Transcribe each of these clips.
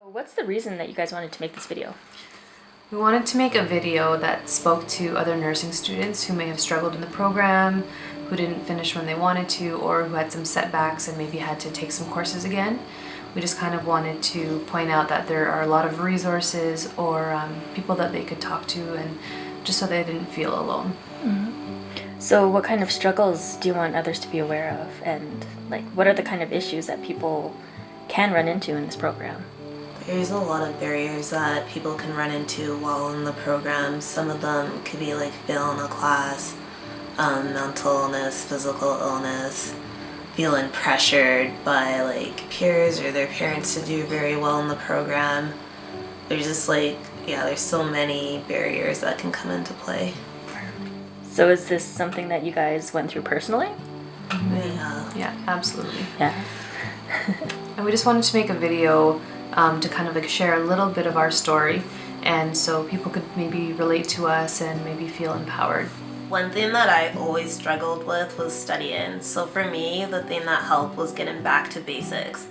What's the reason that you guys wanted to make this video? We wanted to make a video that spoke to other nursing students who may have struggled in the program, who didn't finish when they wanted to, or who had some setbacks and maybe had to take some courses again. We just kind of wanted to point out that there are a lot of resources or people that they could talk to, and just so they didn't feel alone. So what kind of struggles do you want others to be aware of? And what are the kind of issues that people can run into in this program? There's a lot of barriers that people can run into while in the program. Some of them could be like failing a class, mental illness, physical illness, feeling pressured by peers or their parents to do very well in the program. There's just there's so many barriers that can come into play. So is this something that you guys went through personally? Yeah, absolutely. Yeah. And we just wanted to make a video to kind of share a little bit of our story, and so people could maybe relate to us and maybe feel empowered. One thing that I always struggled with was studying. So for me, the thing that helped was getting back to basics.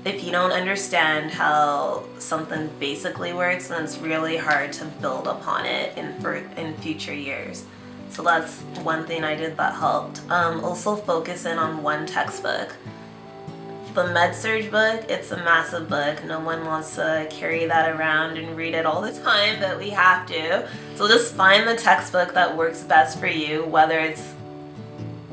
If you don't understand how something basically works, then it's really hard to build upon it in future years. So that's one thing I did that helped. Also focusing on one textbook. The Med-Surg book, it's a massive book. No one wants to carry that around and read it all the time, but we have to. So just find the textbook that works best for you, whether it's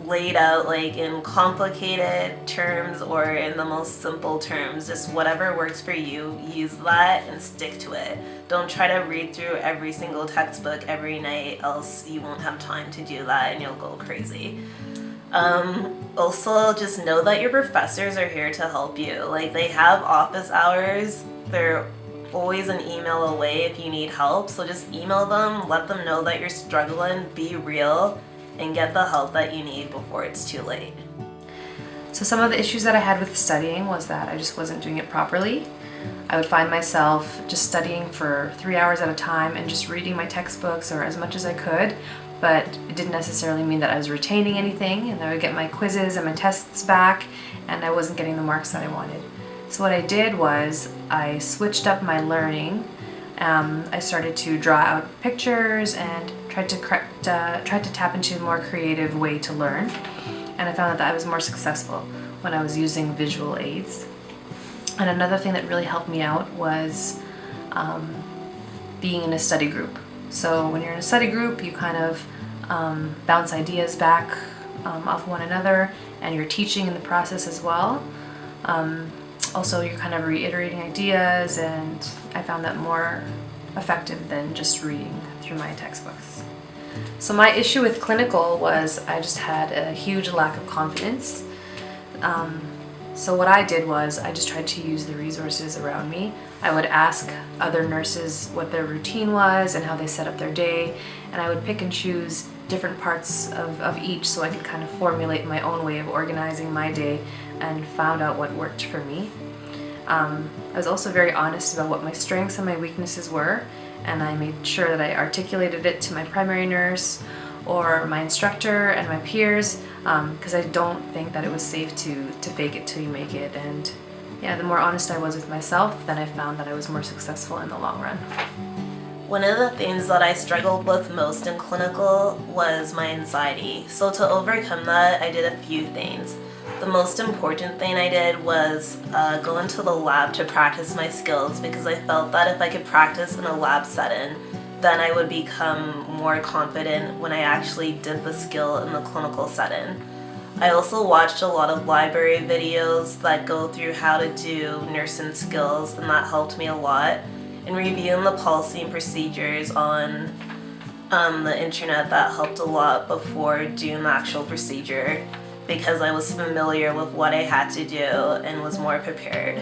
laid out in complicated terms or in the most simple terms. Just whatever works for you, use that and stick to it. Don't try to read through every single textbook every night, else you won't have time to do that and you'll go crazy. Also, just know that your professors are here to help you. They have office hours. They're always an email away if you need help. So just email them, let them know that you're struggling, be real, and get the help that you need before it's too late. So some of the issues that I had with studying was that I just wasn't doing it properly. I would find myself just studying for 3 hours at a time and just reading my textbooks or as much as I could, but it didn't necessarily mean that I was retaining anything, and I would get my quizzes and my tests back and I wasn't getting the marks that I wanted. So what I did was I switched up my learning. I started to draw out pictures and tried to tap into a more creative way to learn, and I found that I was more successful when I was using visual aids. And another thing that really helped me out was being in a study group. So when you're in a study group, you kind of bounce ideas back off one another, and you're teaching in the process as well. Also, you're kind of reiterating ideas, and I found that more effective than just reading through my textbooks. So my issue with clinical was I just had a huge lack of confidence. So what I did was I just tried to use the resources around me. I would ask other nurses what their routine was and how they set up their day, and I would pick and choose different parts of each so I could kind of formulate my own way of organizing my day, and found out what worked for me. I was also very honest about what my strengths and my weaknesses were, and I made sure that I articulated it to my primary nurse or my instructor and my peers, because I don't think that it was safe to fake it till you make it. And yeah, the more honest I was with myself, then I found that I was more successful in the long run. One of the things that I struggled with most in clinical was my anxiety. So to overcome that, I did a few things. The most important thing I did was go into the lab to practice my skills, because I felt that if I could practice in a lab setting, then I would become more confident when I actually did the skill in the clinical setting. I also watched a lot of library videos that go through how to do nursing skills, and that helped me a lot. And reviewing the policy and procedures on the internet, that helped a lot before doing the actual procedure, because I was familiar with what I had to do and was more prepared.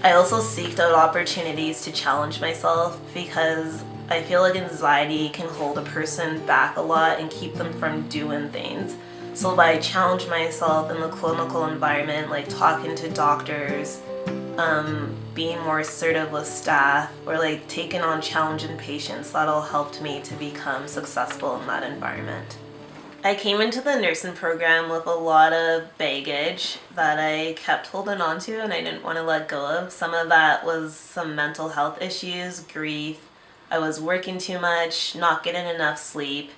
I also seeked out opportunities to challenge myself, because I feel like anxiety can hold a person back a lot and keep them from doing things. So if I challenge myself in the clinical environment, like talking to doctors, being more assertive with staff, or taking on challenging patients, that'll help me to become successful in that environment. I came into the nursing program with a lot of baggage that I kept holding on to and I didn't want to let go of. Some of that was some mental health issues, grief. I was working too much, not getting enough sleep,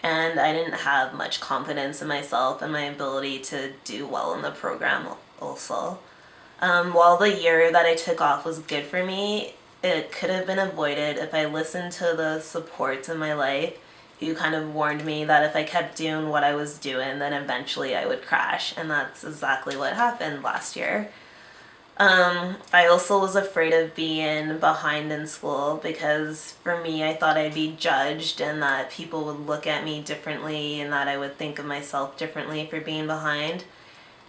and I didn't have much confidence in myself and my ability to do well in the program also. While the year that I took off was good for me, it could have been avoided if I listened to the supports in my life who kind of warned me that if I kept doing what I was doing, then eventually I would crash. And that's exactly what happened last year. I also was afraid of being behind in school because for me, I thought I'd be judged and that people would look at me differently and that I would think of myself differently for being behind.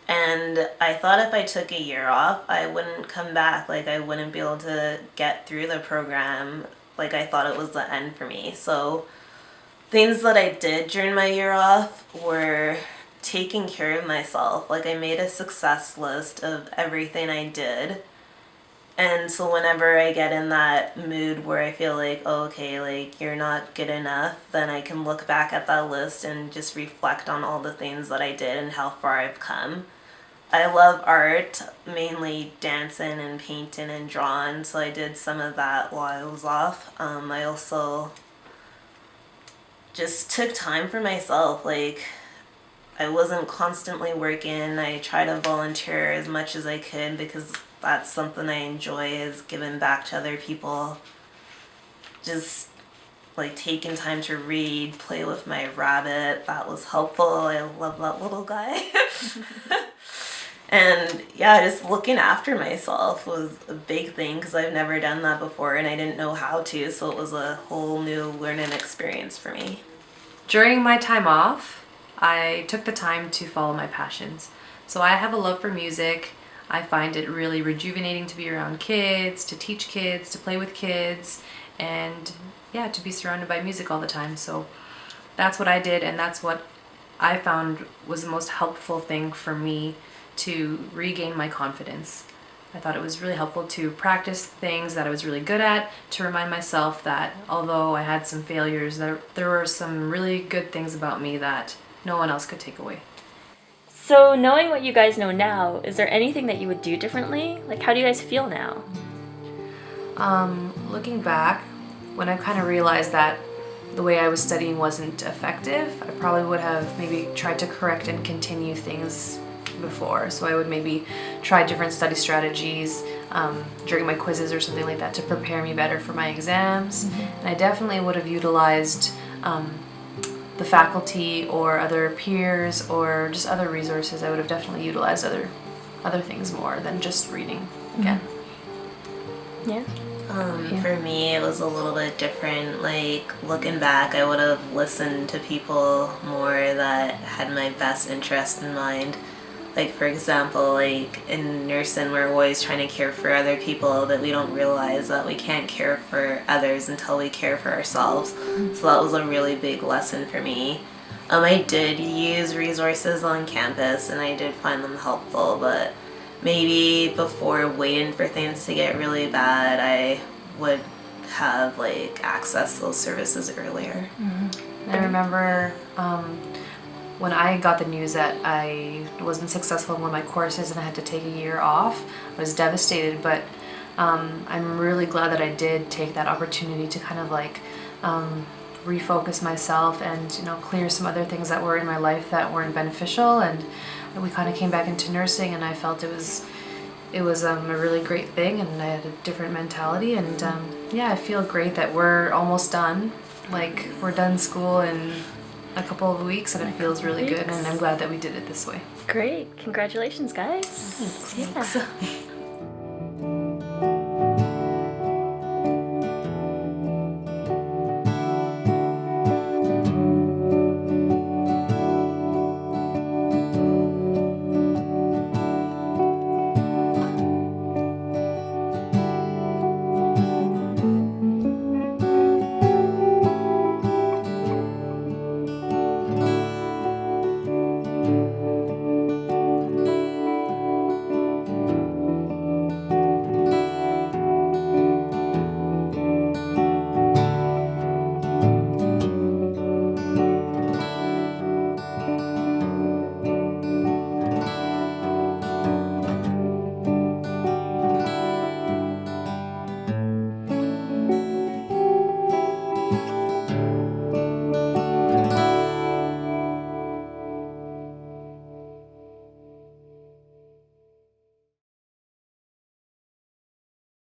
And I thought if I took a year off, I wouldn't come back. Like, I wouldn't be able to get through the program. Like, I thought it was the end for me. So, things that I did during my year off were taking care of myself. Like, I made a success list of everything I did. And so whenever I get in that mood where I feel like, oh, okay, like, you're not good enough, then I can look back at that list and just reflect on all the things that I did and how far I've come. I love art, mainly dancing and painting and drawing, so I did some of that while I was off. I also just took time for myself. Like, I wasn't constantly working. I tried to volunteer as much as I could because that's something I enjoy, is giving back to other people. Just like taking time to read, play with my rabbit, that was helpful. I love that little guy. And yeah, just looking after myself was a big thing because I've never done that before and I didn't know how to, so it was a whole new learning experience for me. During my time off, I took the time to follow my passions. So I have a love for music. I find it really rejuvenating to be around kids, to teach kids, to play with kids, and yeah, to be surrounded by music all the time. So that's what I did, and that's what I found was the most helpful thing for me to regain my confidence. I thought it was really helpful to practice things that I was really good at, to remind myself that although I had some failures, there were some really good things about me that no one else could take away. So, knowing what you guys know now, is there anything that you would do differently? Like, how do you guys feel now? Looking back, when I kind of realized that the way I was studying wasn't effective, I probably would have maybe tried to correct and continue things before. So I would maybe try different study strategies during my quizzes or something like that to prepare me better for my exams. Mm-hmm. And I definitely would have utilized the faculty or other peers or just other resources. I would have definitely utilized other things more than just reading again. Mm-hmm. Yeah. For me, it was a little bit different. Like, looking back, I would have listened to people more that had my best interest in mind. Like, for example, like in nursing, we're always trying to care for other people, but we don't realize that we can't care for others until we care for ourselves. So that was a really big lesson for me. I did use resources on campus and I did find them helpful, but maybe before waiting for things to get really bad, I would have like accessed those services earlier. Mm-hmm. I remember when I got the news that I wasn't successful in one of my courses and I had to take a year off, I was devastated, but I'm really glad that I did take that opportunity to kind of like refocus myself and, you know, clear some other things that were in my life that weren't beneficial. And we kind of came back into nursing and I felt it was a really great thing and I had a different mentality. And yeah, I feel great that we're almost done. Like, we're done school in a couple of weeks and it feels really good, and I'm glad that we did it this way. Great. Congratulations, guys. Thanks. Yeah.